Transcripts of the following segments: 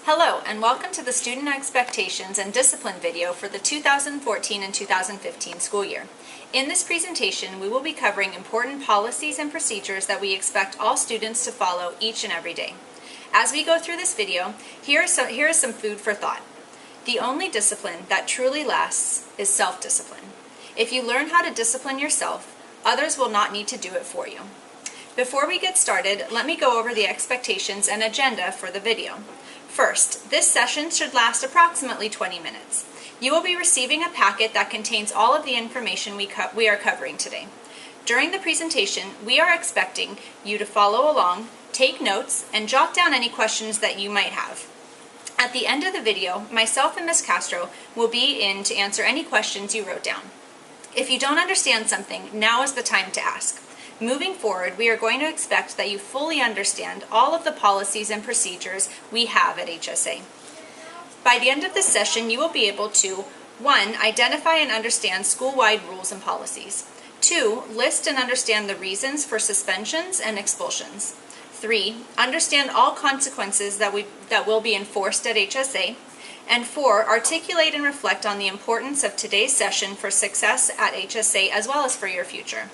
Hello, and welcome to the Student Expectations and Discipline video for the 2014 and 2015 school year. In this presentation, we will be covering important policies and procedures that we expect all students to follow each and every day. As we go through this video, here is some food for thought. The only discipline that truly lasts is self-discipline. If you learn how to discipline yourself, others will not need to do it for you. Before we get started, let me go over the expectations and agenda for the video. First, this session should last approximately 20 minutes. You will be receiving a packet that contains all of the information we are covering today. During the presentation, we are expecting you to follow along, take notes, and jot down any questions that you might have. At the end of the video, myself and Ms. Castro will be in to answer any questions you wrote down. If you don't understand something, now is the time to ask. Moving forward, we are going to expect that you fully understand all of the policies and procedures we have at HSA. By the end of this session, you will be able to 1. Identify and understand school-wide rules and policies. 2. List and understand the reasons for suspensions and expulsions. 3. Understand all consequences that will be enforced at HSA. And 4. Articulate and reflect on the importance of today's session for success at HSA as well as for your future.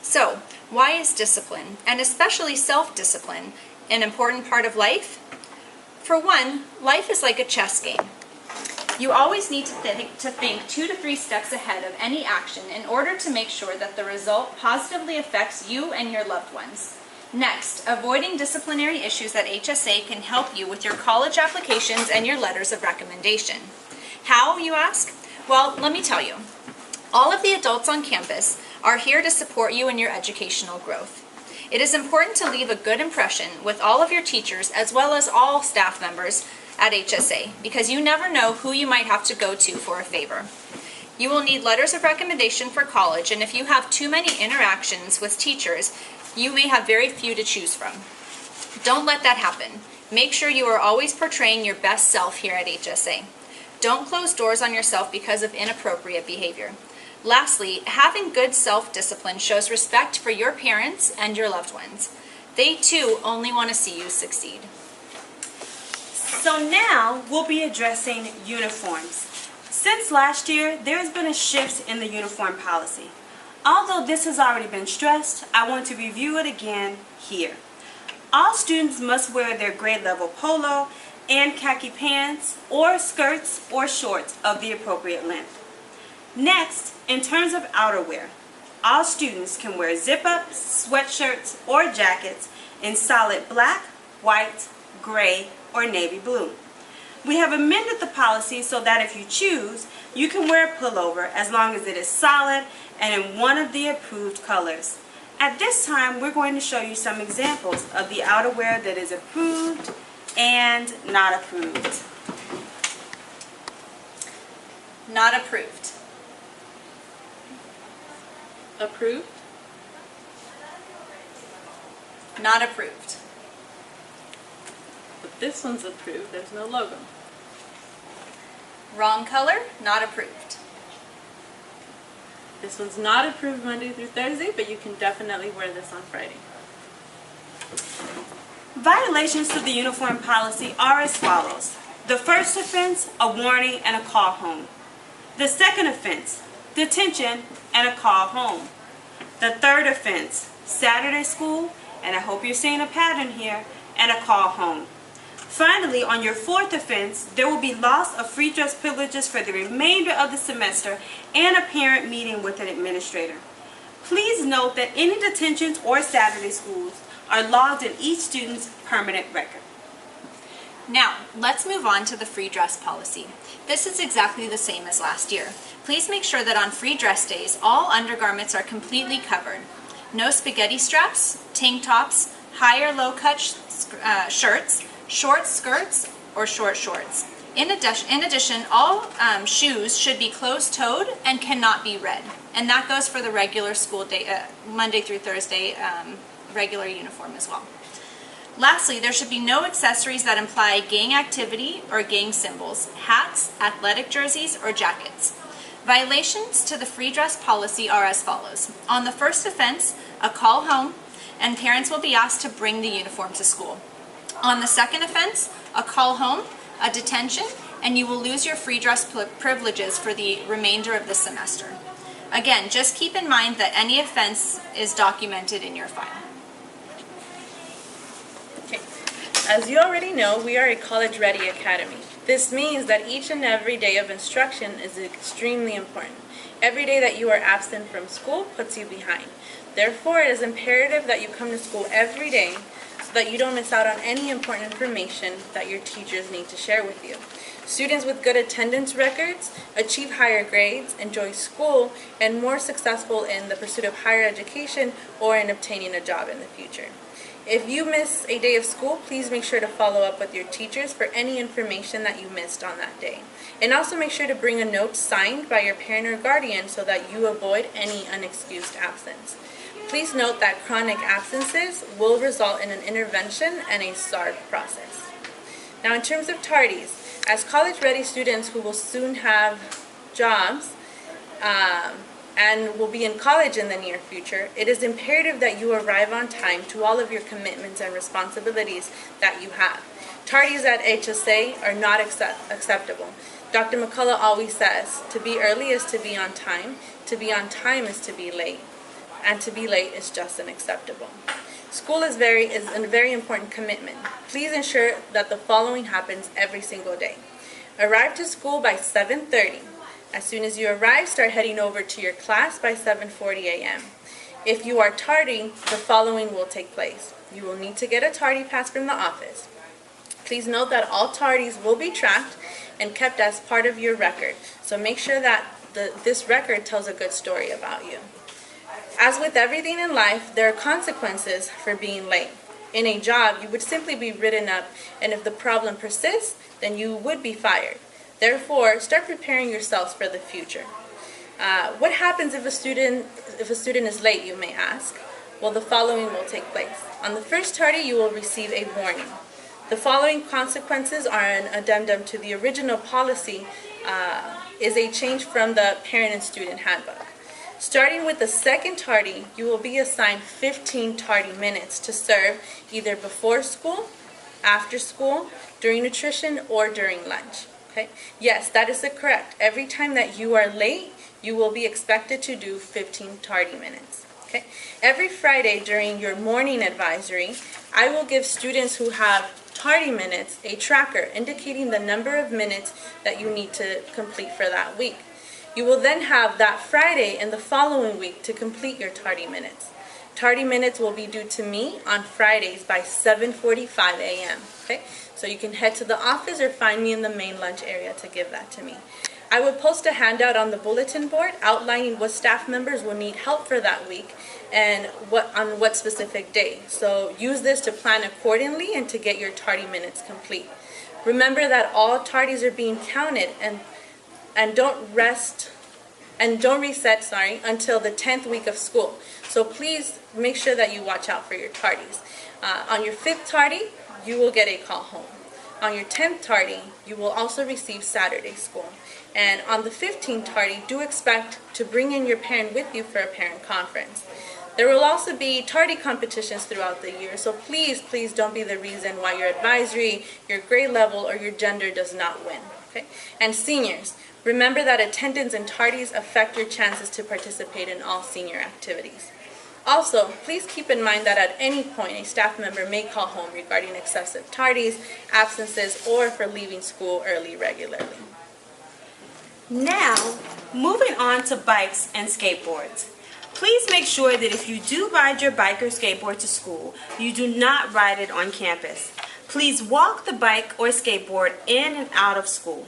So, why is discipline, and especially self-discipline, an important part of life? For one, life is like a chess game. You always need to think 2 to 3 steps ahead of any action in order to make sure that the result positively affects you and your loved ones. Next, avoiding disciplinary issues at HSA can help you with your college applications and your letters of recommendation. How, you ask? Well, let me tell you. All of the adults on campus are here to support you in your educational growth. It is important to leave a good impression with all of your teachers as well as all staff members at HSA because you never know who you might have to go to for a favor. You will need letters of recommendation for college, and if you have too many interactions with teachers, you may have very few to choose from. Don't let that happen. Make sure you are always portraying your best self here at HSA. Don't close doors on yourself because of inappropriate behavior. Lastly, having good self-discipline shows respect for your parents and your loved ones. They too only want to see you succeed. So now we'll be addressing uniforms. Since last year, there has been a shift in the uniform policy. Although this has already been stressed, I want to review it again here. All students must wear their grade level polo and khaki pants or skirts or shorts of the appropriate length. Next, in terms of outerwear, all students can wear zip-ups, sweatshirts, or jackets in solid black, white, gray, or navy blue. We have amended the policy so that if you choose, you can wear a pullover as long as it is solid and in one of the approved colors. At this time, we're going to show you some examples of the outerwear that is approved and not approved. Not approved. Approved? Not approved. But this one's approved. There's no logo. Wrong color, not approved. This one's not approved Monday through Thursday, but you can definitely wear this on Friday. Violations to the uniform policy are as follows. The first offense, a warning and a call home. The second offense, detention and a call home. The third offense, Saturday school, and I hope you're seeing a pattern here, and a call home. Finally, on your fourth offense, there will be loss of free dress privileges for the remainder of the semester and a parent meeting with an administrator. Please note that any detentions or Saturday schools are logged in each student's permanent record. Now, let's move on to the free dress policy. This is exactly the same as last year. Please make sure that on free dress days, all undergarments are completely covered. No spaghetti straps, tank tops, high or low cut shirts, short skirts, or short shorts. In addition, all shoes should be closed-toed and cannot be red. And that goes for the regular school day, Monday through Thursday regular uniform as well. Lastly, there should be no accessories that imply gang activity or gang symbols, hats, athletic jerseys, or jackets. Violations to the free dress policy are as follows. On the first offense, a call home, and parents will be asked to bring the uniform to school. On the second offense, a call home, a detention, and you will lose your free dress privileges for the remainder of the semester. Again, just keep in mind that any offense is documented in your file. Okay. As you already know, we are a college-ready academy. This means that each and every day of instruction is extremely important. Every day that you are absent from school puts you behind. Therefore, it is imperative that you come to school every day so that you don't miss out on any important information that your teachers need to share with you. Students with good attendance records achieve higher grades, enjoy school, and more successful in the pursuit of higher education or in obtaining a job in the future. If you miss a day of school, please make sure to follow up with your teachers for any information that you missed on that day. And also make sure to bring a note signed by your parent or guardian so that you avoid any unexcused absence. Please note that chronic absences will result in an intervention and a SARD process. Now, in terms of tardies, as college-ready students who will soon have jobs and will be in college in the near future, it is imperative that you arrive on time to all of your commitments and responsibilities that you have. Tardies at HSA are not acceptable. Dr. McCullough always says, to be early is to be on time is to be late, and to be late is just unacceptable. School is a very important commitment. Please ensure that the following happens every single day. Arrive to school by 7:30. As soon as you arrive, start heading over to your class by 7:40 a.m. If you are tardy, the following will take place. You will need to get a tardy pass from the office. Please note that all tardies will be tracked and kept as part of your record. So make sure that this record tells a good story about you. As with everything in life, there are consequences for being late. In a job, you would simply be written up, and if the problem persists, then you would be fired. Therefore, start preparing yourselves for the future. What happens if a student is late, you may ask? Well, the following will take place. On the first tardy, you will receive a warning. The following consequences are an addendum to the original policy, is a change from the parent and student handbook. Starting with the second tardy, you will be assigned 15 tardy minutes to serve either before school, after school, during nutrition, or during lunch. Okay? Yes, that is correct. Every time that you are late, you will be expected to do 15 tardy minutes. Okay? Every Friday during your morning advisory, I will give students who have tardy minutes a tracker indicating the number of minutes that you need to complete for that week. You will then have that Friday and the following week to complete your tardy minutes. Tardy minutes will be due to me on Fridays by 7:45 a.m. Okay? So you can head to the office or find me in the main lunch area to give that to me. I will post a handout on the bulletin board outlining what staff members will need help for that week and on what specific day. So use this to plan accordingly and to get your tardy minutes complete. Remember that all tardies are being counted and don't reset until the 10th week of school. So please make sure that you watch out for your tardies. On your 5th tardy, you will get a call home. On your 10th tardy, you will also receive Saturday school. And on the 15th tardy, do expect to bring in your parent with you for a parent conference. There will also be tardy competitions throughout the year, so please don't be the reason why your advisory, your grade level, or your gender does not win. Okay? And seniors, remember that attendance and tardies affect your chances to participate in all senior activities. Also, please keep in mind that at any point a staff member may call home regarding excessive tardies, absences, or for leaving school early regularly. Now, moving on to bikes and skateboards. Please make sure that if you do ride your bike or skateboard to school, you do not ride it on campus. Please walk the bike or skateboard in and out of school.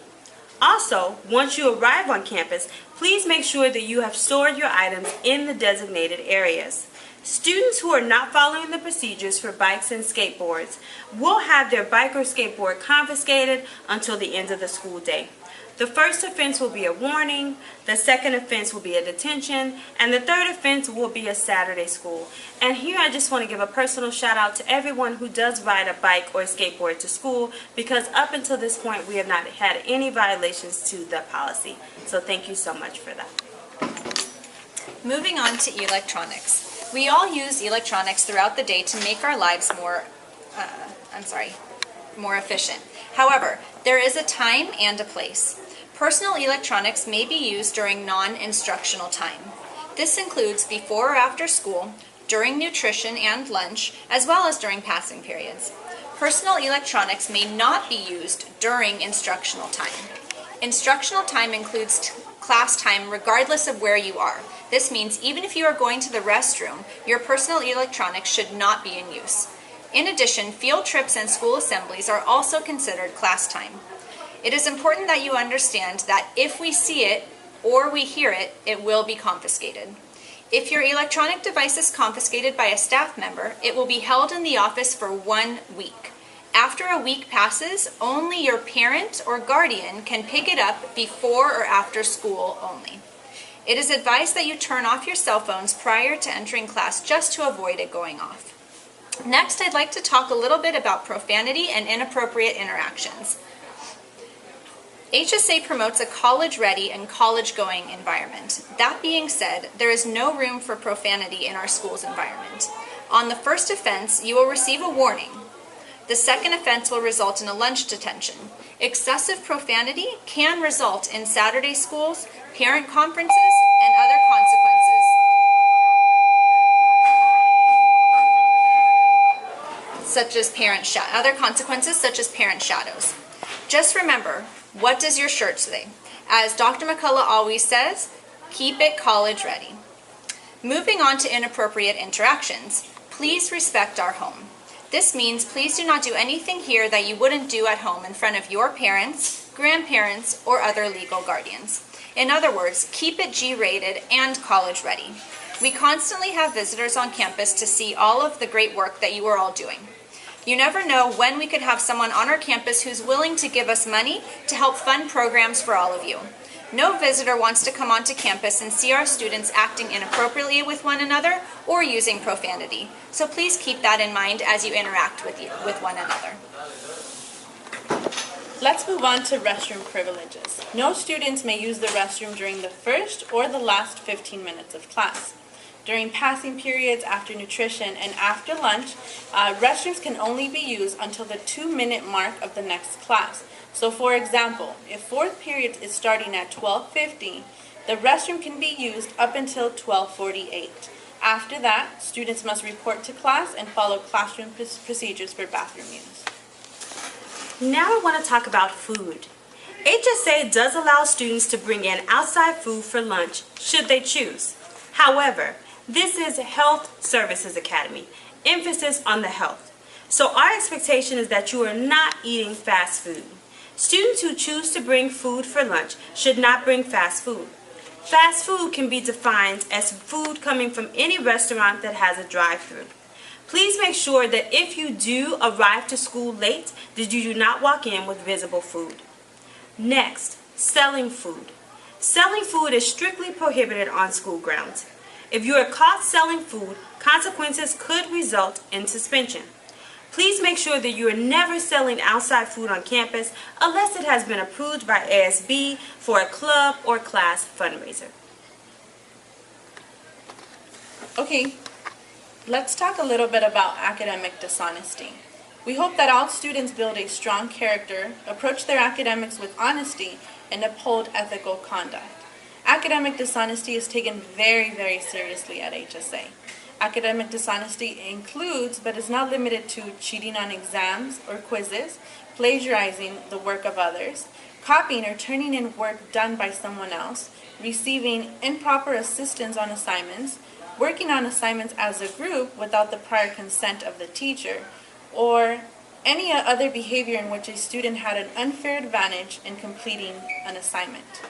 Also, once you arrive on campus, please make sure that you have stored your items in the designated areas. Students who are not following the procedures for bikes and skateboards will have their bike or skateboard confiscated until the end of the school day. The first offense will be a warning, the second offense will be a detention, and the third offense will be a Saturday school. And here I just want to give a personal shout out to everyone who does ride a bike or a skateboard to school, because up until this point we have not had any violations to the policy. So thank you so much for that. Moving on to electronics. We all use electronics throughout the day to make our lives more efficient. However, There is a time and a place. Personal electronics may be used during non-instructional time. This includes before or after school, during nutrition and lunch, as well as during passing periods. Personal electronics may not be used during instructional time. Instructional time includes class time regardless of where you are. This means even if you are going to the restroom, your personal electronics should not be in use. In addition, field trips and school assemblies are also considered class time. It is important that you understand that if we see it or we hear it, it will be confiscated. If your electronic device is confiscated by a staff member, it will be held in the office for 1 week. After a week passes, only your parent or guardian can pick it up before or after school only. It is advised that you turn off your cell phones prior to entering class just to avoid it going off. Next, I'd like to talk a little bit about profanity and inappropriate interactions. HSA promotes a college-ready and college-going environment. That being said, there is no room for profanity in our school's environment. On the first offense, you will receive a warning. The second offense will result in a lunch detention. Excessive profanity can result in Saturday schools, parent conferences, and other consequences such as parent shadows. Just remember, what does your shirt say? As Dr. McCullough always says, keep it college ready. Moving on to inappropriate interactions, please respect our home. This means please do not do anything here that you wouldn't do at home in front of your parents, grandparents, or other legal guardians. In other words, keep it G-rated and college ready. We constantly have visitors on campus to see all of the great work that you are all doing. You never know when we could have someone on our campus who's willing to give us money to help fund programs for all of you. No visitor wants to come onto campus and see our students acting inappropriately with one another or using profanity. So please keep that in mind as you interact with one another. Let's move on to restroom privileges. No students may use the restroom during the first or the last 15 minutes of class. During passing periods, after nutrition, and after lunch, restrooms can only be used until the 2-minute mark of the next class. So for example, if fourth period is starting at 12:50, the restroom can be used up until 12:48. After that, students must report to class and follow classroom procedures for bathroom use. Now I want to talk about food. HSA does allow students to bring in outside food for lunch should they choose. However, this is Health Services Academy, emphasis on the health. So our expectation is that you are not eating fast food. Students who choose to bring food for lunch should not bring fast food. Fast food can be defined as food coming from any restaurant that has a drive-thru. Please make sure that if you do arrive to school late, that you do not walk in with visible food. Next, selling food. Selling food is strictly prohibited on school grounds. If you are caught selling food, consequences could result in suspension. Please make sure that you are never selling outside food on campus unless it has been approved by ASB for a club or class fundraiser. Okay, let's talk a little bit about academic dishonesty. We hope that all students build a strong character, approach their academics with honesty, and uphold ethical conduct. Academic dishonesty is taken very, very seriously at HSA. Academic dishonesty includes, but is not limited to, cheating on exams or quizzes, plagiarizing the work of others, copying or turning in work done by someone else, receiving improper assistance on assignments, working on assignments as a group without the prior consent of the teacher, or any other behavior in which a student had an unfair advantage in completing an assignment.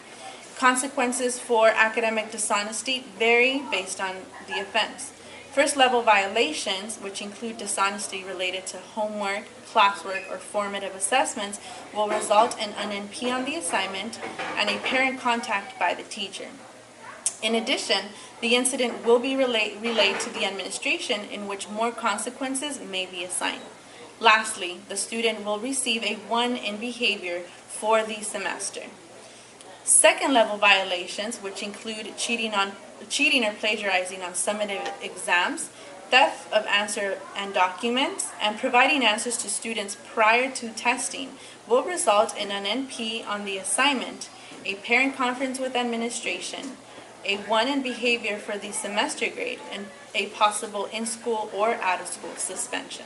Consequences for academic dishonesty vary based on the offense. First-level violations, which include dishonesty related to homework, classwork, or formative assessments, will result in an NP on the assignment and a parent contact by the teacher. In addition, the incident will be relayed to the administration, in which more consequences may be assigned. Lastly, the student will receive a 1 in behavior for the semester. Second-level violations, which include cheating or plagiarizing on summative exams, theft of answer and documents, and providing answers to students prior to testing will result in an NP on the assignment, a parent conference with administration, a 1 in behavior for the semester grade, and a possible in-school or out-of-school suspension.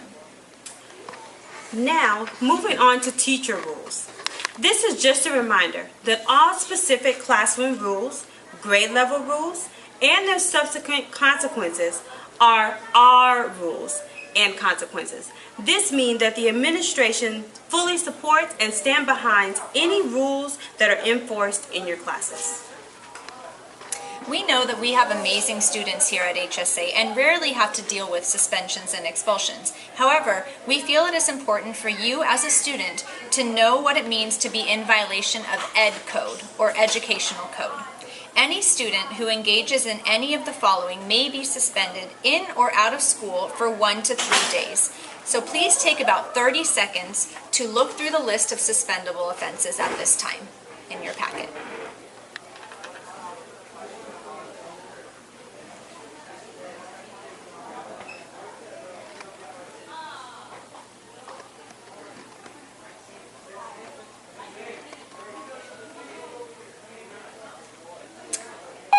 Now, moving on to teacher rules. This is just a reminder that all specific classroom rules, grade level rules, and their subsequent consequences are our rules and consequences. This means that the administration fully supports and stands behind any rules that are enforced in your classes. We know that we have amazing students here at HSA and rarely have to deal with suspensions and expulsions. However, we feel it is important for you as a student to know what it means to be in violation of Ed Code or Educational Code. Any student who engages in any of the following may be suspended in or out of school for 1 to 3 days. So please take about 30 seconds to look through the list of suspendable offenses at this time in your packet.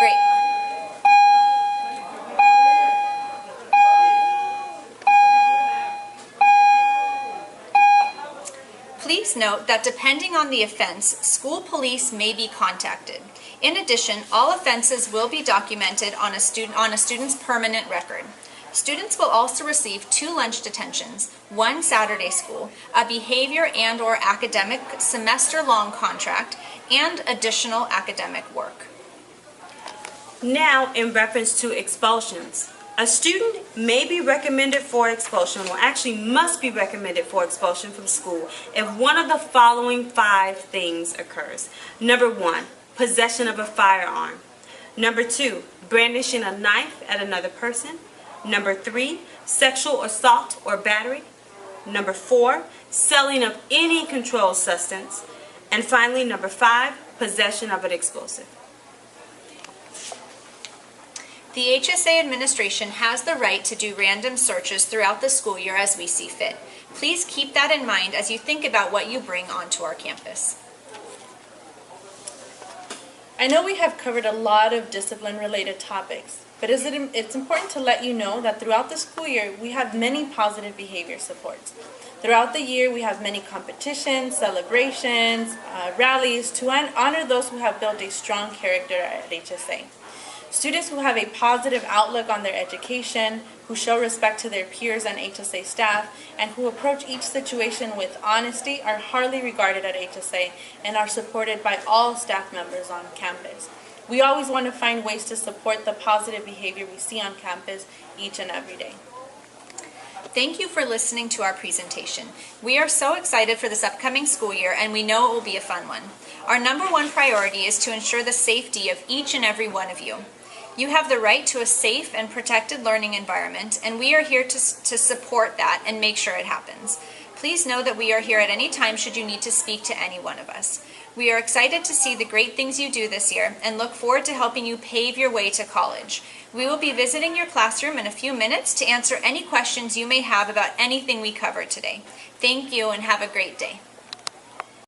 Great. Please note that depending on the offense, school police may be contacted. In addition, all offenses will be documented on a student's permanent record. Students will also receive 2 lunch detentions, 1 Saturday school, a behavior and/or academic semester-long contract, and additional academic work. Now, in reference to expulsions, a student may be recommended for expulsion, or actually must be recommended for expulsion from school if one of the following 5 things occurs. Number 1, possession of a firearm. Number 2, brandishing a knife at another person. Number 3, sexual assault or battery. Number 4, selling of any controlled substance. And finally, number 5, possession of an explosive. The HSA administration has the right to do random searches throughout the school year as we see fit. Please keep that in mind as you think about what you bring onto our campus. I know we have covered a lot of discipline-related topics, but it's important to let you know that throughout the school year, we have many positive behavior supports. Throughout the year, we have many competitions, celebrations, rallies to honor those who have built a strong character at HSA. Students who have a positive outlook on their education, who show respect to their peers and HSA staff, and who approach each situation with honesty are highly regarded at HSA and are supported by all staff members on campus. We always want to find ways to support the positive behavior we see on campus each and every day. Thank you for listening to our presentation. We are so excited for this upcoming school year, and we know it will be a fun one. Our number 1 priority is to ensure the safety of each and every one of you. You have the right to a safe and protected learning environment, and we are here to support that and make sure it happens. Please know that we are here at any time should you need to speak to any one of us. We are excited to see the great things you do this year and look forward to helping you pave your way to college. We will be visiting your classroom in a few minutes to answer any questions you may have about anything we covered today. Thank you and have a great day.